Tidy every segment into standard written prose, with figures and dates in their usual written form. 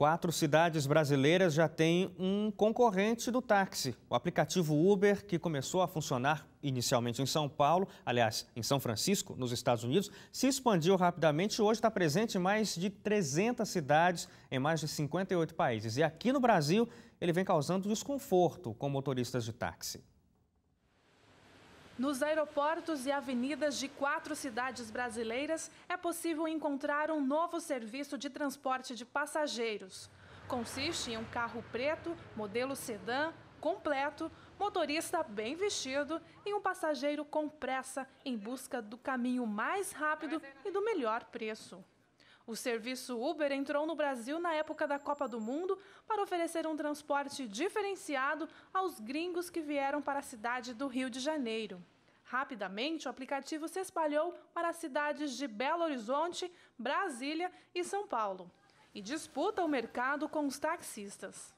4 cidades brasileiras já têm um concorrente do táxi. O aplicativo Uber, que começou a funcionar inicialmente em São Paulo, aliás, em São Francisco, nos Estados Unidos, se expandiu rapidamente e hoje está presente em mais de 300 cidades em mais de 58 países. E aqui no Brasil, ele vem causando desconforto com motoristas de táxi. Nos aeroportos e avenidas de 4 cidades brasileiras, é possível encontrar um novo serviço de transporte de passageiros. Consiste em um carro preto, modelo sedã, completo, motorista bem vestido e um passageiro com pressa em busca do caminho mais rápido e do melhor preço. O serviço Uber entrou no Brasil na época da Copa do Mundo para oferecer um transporte diferenciado aos gringos que vieram para a cidade do Rio de Janeiro. Rapidamente, o aplicativo se espalhou para as cidades de Belo Horizonte, Brasília e São Paulo e disputa o mercado com os taxistas.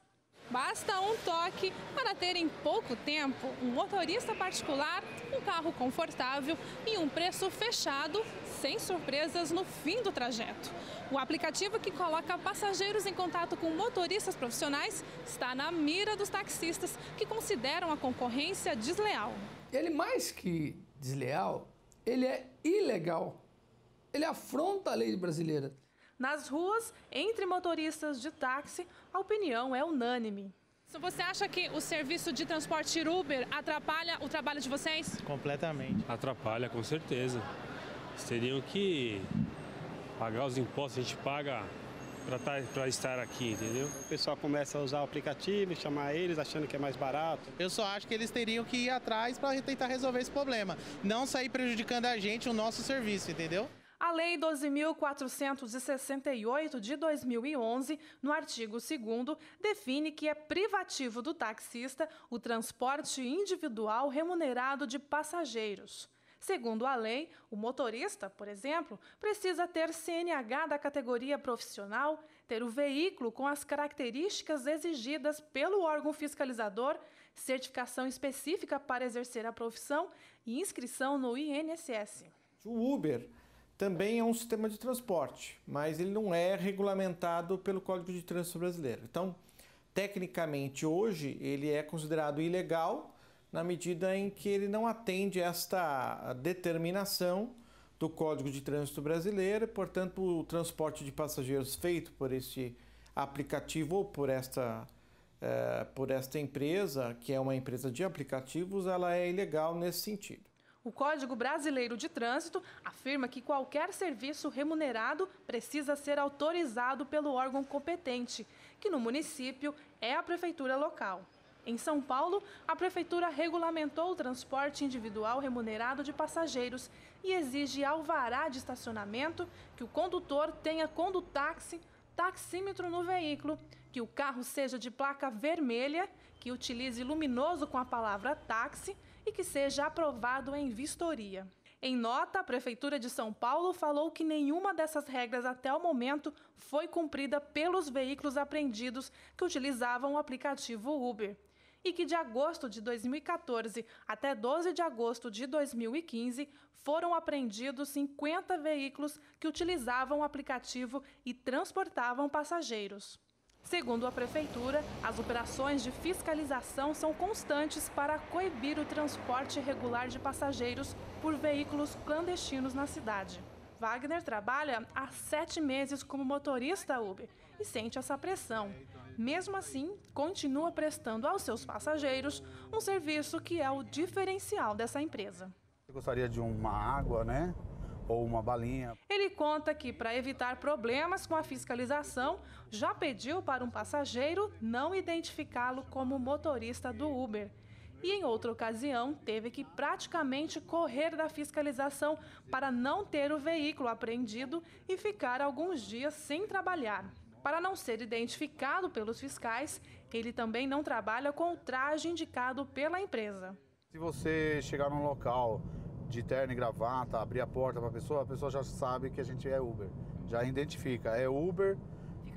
Basta um toque para ter em pouco tempo um motorista particular, um carro confortável e um preço fechado, sem surpresas no fim do trajeto. O aplicativo que coloca passageiros em contato com motoristas profissionais está na mira dos taxistas que consideram a concorrência desleal. Ele, mais que desleal, ele é ilegal. Ele afronta a lei brasileira. Nas ruas, entre motoristas de táxi, a opinião é unânime. Você acha que o serviço de transporte Uber atrapalha o trabalho de vocês? Completamente. Atrapalha, com certeza. Eles teriam que pagar os impostos que a gente paga para estar aqui, entendeu? O pessoal começa a usar o aplicativo, chamar eles achando que é mais barato. Eu só acho que eles teriam que ir atrás para tentar resolver esse problema. Não sair prejudicando a gente, o nosso serviço, entendeu? A Lei 12.468 de 2011, no artigo 2º, define que é privativo do taxista o transporte individual remunerado de passageiros. Segundo a lei, o motorista, por exemplo, precisa ter CNH da categoria profissional, ter o veículo com as características exigidas pelo órgão fiscalizador, certificação específica para exercer a profissão e inscrição no INSS. O Uber também é um sistema de transporte, mas ele não é regulamentado pelo Código de Trânsito Brasileiro. Então, tecnicamente, hoje, ele é considerado ilegal na medida em que ele não atende esta determinação do Código de Trânsito Brasileiro. Portanto, o transporte de passageiros feito por este aplicativo ou por esta empresa, que é uma empresa de aplicativos, ela é ilegal nesse sentido. O Código Brasileiro de Trânsito afirma que qualquer serviço remunerado precisa ser autorizado pelo órgão competente, que no município é a prefeitura local. Em São Paulo, a prefeitura regulamentou o transporte individual remunerado de passageiros e exige alvará de estacionamento, que o condutor tenha condutáxi, taxímetro no veículo, que o carro seja de placa vermelha, que utilize luminoso com a palavra táxi e que seja aprovado em vistoria. Em nota, a Prefeitura de São Paulo falou que nenhuma dessas regras até o momento foi cumprida pelos veículos apreendidos que utilizavam o aplicativo Uber e que de agosto de 2014 até 12 de agosto de 2015 foram apreendidos 50 veículos que utilizavam o aplicativo e transportavam passageiros. Segundo a Prefeitura, as operações de fiscalização são constantes para coibir o transporte irregular de passageiros por veículos clandestinos na cidade. Wagner trabalha há 7 meses como motorista Uber e sente essa pressão. Mesmo assim, continua prestando aos seus passageiros um serviço que é o diferencial dessa empresa. Eu gostaria de uma água, né? Ou uma balinha. Ele conta que, para evitar problemas com a fiscalização, já pediu para um passageiro não identificá-lo como motorista do Uber. E, em outra ocasião, teve que praticamente correr da fiscalização para não ter o veículo apreendido e ficar alguns dias sem trabalhar. Para não ser identificado pelos fiscais, ele também não trabalha com o traje indicado pela empresa. Se você chegar num local de terno e gravata, abrir a porta para a pessoa já sabe que a gente é Uber. Já identifica, é Uber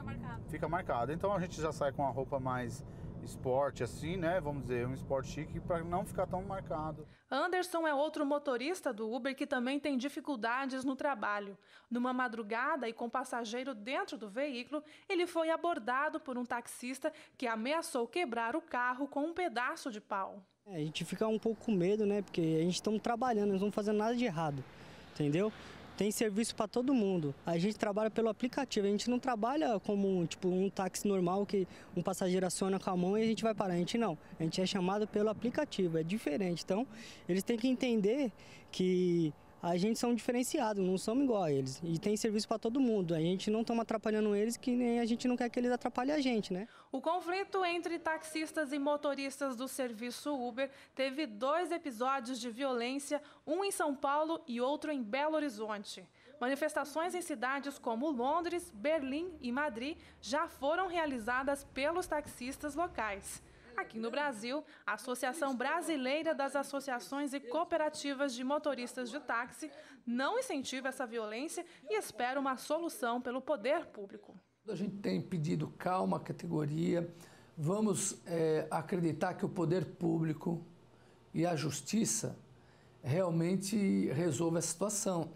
marcado. Fica marcado. Então a gente já sai com a roupa mais esporte, assim, né? Vamos dizer, um esporte chique para não ficar tão marcado. Anderson é outro motorista do Uber que também tem dificuldades no trabalho. Numa madrugada e com passageiro dentro do veículo, ele foi abordado por um taxista que ameaçou quebrar o carro com um pedaço de pau. A gente fica um pouco com medo, né? Porque a gente está trabalhando, não estamos fazendo nada de errado, entendeu? Tem serviço para todo mundo. A gente trabalha pelo aplicativo, a gente não trabalha como um táxi normal que um passageiro aciona com a mão e a gente vai parar. A gente não, a gente é chamado pelo aplicativo, é diferente. Então, eles têm que entender que a gente são diferenciados, não somos igual a eles. E tem serviço para todo mundo. A gente não está atrapalhando eles, que nem a gente não quer que eles atrapalhem a gente, né? O conflito entre taxistas e motoristas do serviço Uber teve 2 episódios de violência, um em São Paulo e outro em Belo Horizonte. Manifestações em cidades como Londres, Berlim e Madrid já foram realizadas pelos taxistas locais. Aqui no Brasil, a Associação Brasileira das Associações e Cooperativas de Motoristas de Táxi não incentiva essa violência e espera uma solução pelo poder público. A gente tem pedido calma à categoria, vamos acreditar que o poder público e a justiça realmente resolvam a situação.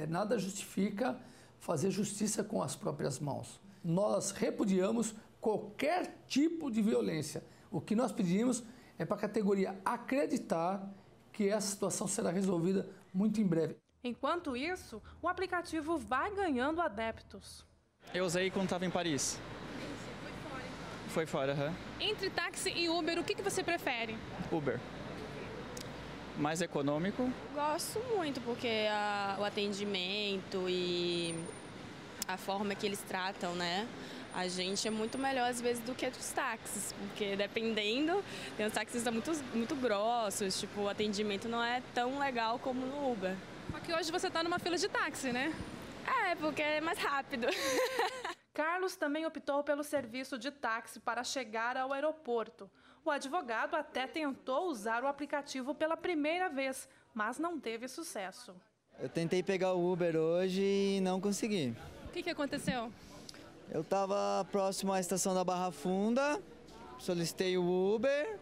Nada justifica fazer justiça com as próprias mãos. Nós repudiamos qualquer tipo de violência. O que nós pedimos é para a categoria acreditar que essa situação será resolvida muito em breve. Enquanto isso, o aplicativo vai ganhando adeptos. Eu usei quando estava em Paris. Foi fora, aham. Entre táxi e Uber, o que você prefere? Uber. Mais econômico. Gosto muito, porque o atendimento e a forma que eles tratam, né? A gente é muito melhor às vezes do que os táxis, porque dependendo, tem uns taxistas muito grossos, tipo, o atendimento não é tão legal como no Uber. Só que hoje você está numa fila de táxi, né? Porque é mais rápido. Carlos também optou pelo serviço de táxi para chegar ao aeroporto. O advogado até tentou usar o aplicativo pela primeira vez, mas não teve sucesso. Eu tentei pegar o Uber hoje e não consegui. O que aconteceu? Eu estava próximo à estação da Barra Funda, solicitei o Uber,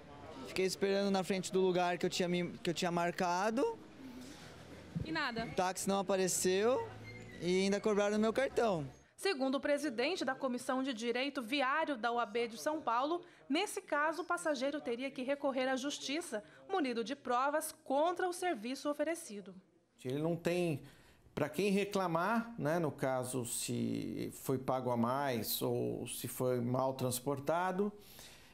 fiquei esperando na frente do lugar que eu tinha marcado. E nada? O táxi não apareceu e ainda cobraram no meu cartão. Segundo o presidente da Comissão de Direito Viário da OAB de São Paulo, nesse caso o passageiro teria que recorrer à justiça, munido de provas contra o serviço oferecido. Ele não tem para quem reclamar, né, no caso se foi pago a mais ou se foi mal transportado,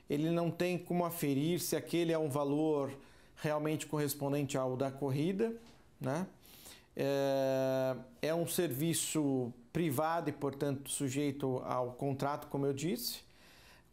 ele não tem como aferir se aquele é um valor realmente correspondente ao da corrida, né? É um serviço privado e, portanto, sujeito ao contrato, como eu disse,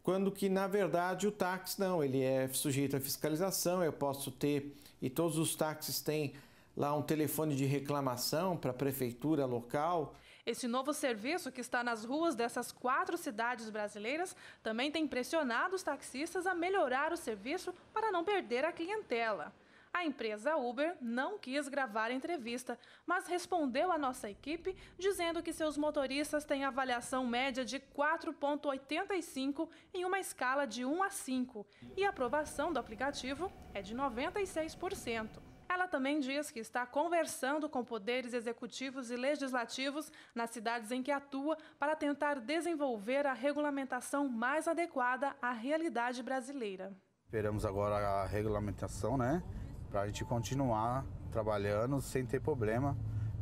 quando que, na verdade, o táxi não, ele é sujeito à fiscalização, eu posso ter, e todos os táxis têm lá um telefone de reclamação para a prefeitura local. Esse novo serviço, que está nas ruas dessas 4 cidades brasileiras, também tem pressionado os taxistas a melhorar o serviço para não perder a clientela. A empresa Uber não quis gravar a entrevista, mas respondeu à nossa equipe dizendo que seus motoristas têm avaliação média de 4,85 em uma escala de 1 a 5 e a aprovação do aplicativo é de 96%. Ela também diz que está conversando com poderes executivos e legislativos nas cidades em que atua para tentar desenvolver a regulamentação mais adequada à realidade brasileira. Esperamos agora a regulamentação, né? Para a gente continuar trabalhando sem ter problema,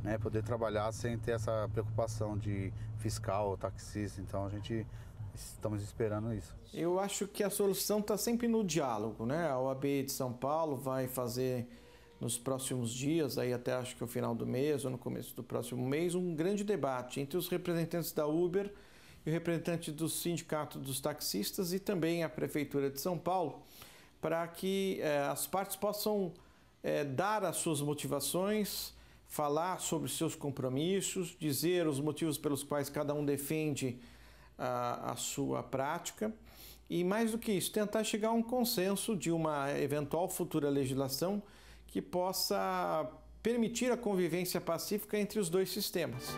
né? Poder trabalhar sem ter essa preocupação de fiscal ou taxista. Então estamos esperando isso. Eu acho que a solução está sempre no diálogo, né? A OAB de São Paulo vai fazer nos próximos dias, aí até acho que o final do mês ou no começo do próximo mês, um grande debate entre os representantes da Uber e o representante do sindicato dos taxistas e também a Prefeitura de São Paulo, para que as partes possam dar as suas motivações, falar sobre os seus compromissos, dizer os motivos pelos quais cada um defende a sua prática e, mais do que isso, tentar chegar a um consenso de uma eventual futura legislação que possa permitir a convivência pacífica entre os dois sistemas.